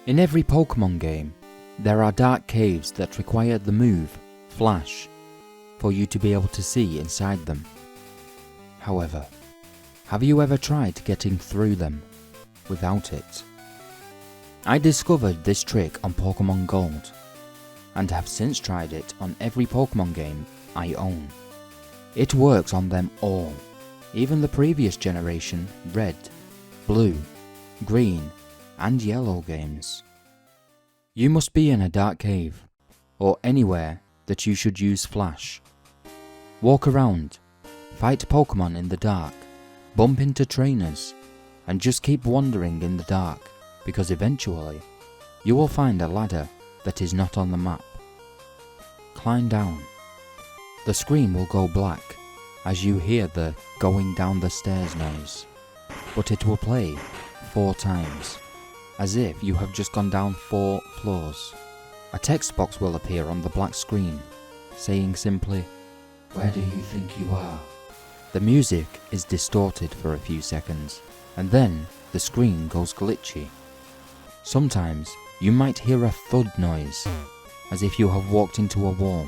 In every Pokemon game, there are dark caves that require the move, Flash, for you to be able to see inside them. However, have you ever tried getting through them without it? I discovered this trick on Pokemon Gold, and have since tried it on every Pokemon game I own. It works on them all, even the previous generation Red, Blue, Green, and Yellow games. You must be in a dark cave, or anywhere that you should use Flash. Walk around, fight Pokemon in the dark, bump into trainers, and just keep wandering in the dark, because eventually you will find a ladder that is not on the map. Climb down. The screen will go black as you hear the going down the stairs noise, but it will play 4 times, as if you have just gone down 4 floors. A text box will appear on the black screen, saying simply, "Where do you think you are?" The music is distorted for a few seconds, and then the screen goes glitchy. Sometimes you might hear a thud noise, as if you have walked into a wall,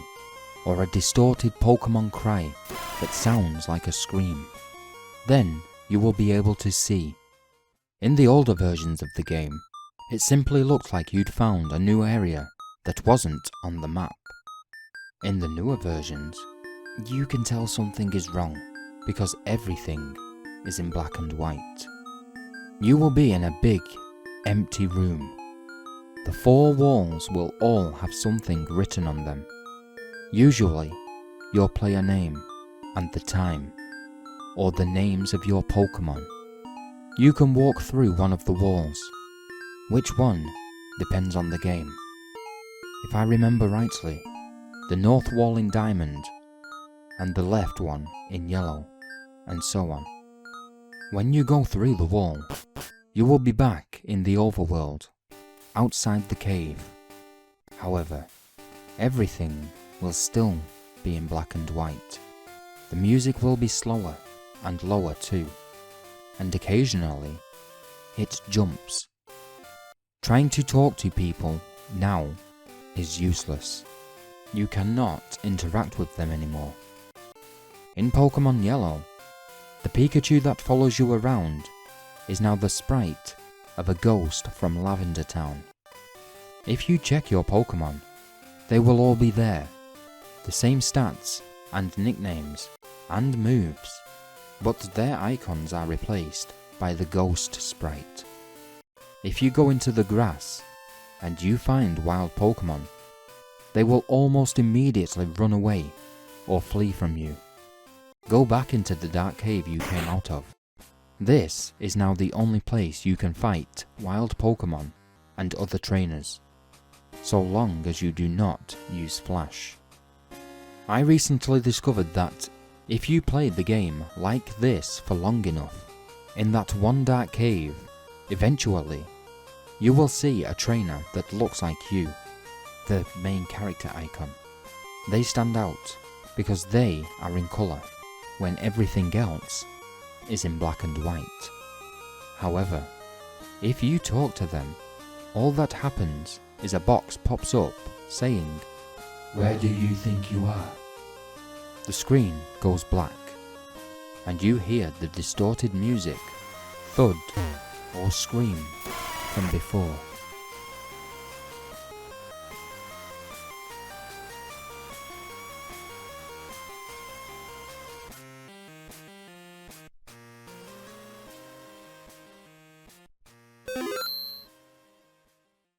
or a distorted Pokemon cry that sounds like a scream. Then you will be able to see. In the older versions of the game, it simply looked like you'd found a new area that wasn't on the map. In the newer versions, you can tell something is wrong because everything is in black and white. You will be in a big, empty room. The 4 walls will all have something written on them. Usually, your player name and the time, or the names of your Pokemon. You can walk through one of the walls. Which one depends on the game. If I remember rightly, the north wall in Diamond, and the left one in Yellow, and so on. When you go through the wall, you will be back in the overworld, outside the cave. However, everything will still be in black and white. The music will be slower and lower too, and occasionally it jumps. Trying to talk to people now is useless. You cannot interact with them anymore. In Pokemon Yellow, the Pikachu that follows you around is now the sprite of a ghost from Lavender Town. If you check your Pokemon, they will all be there, the same stats and nicknames and moves, but their icons are replaced by the ghost sprite. If you go into the grass and you find wild Pokemon, they will almost immediately run away or flee from you. Go back into the dark cave you came out of. This is now the only place you can fight wild Pokemon and other trainers, so long as you do not use Flash. I recently discovered that if you play the game like this for long enough, in that one dark cave, eventually you will see a trainer that looks like you, the main character icon. They stand out because they are in colour, when everything else is in black and white. However, if you talk to them, all that happens is a box pops up saying, "Where do you think you are?" The screen goes black, and you hear the distorted music, thud or scream from before.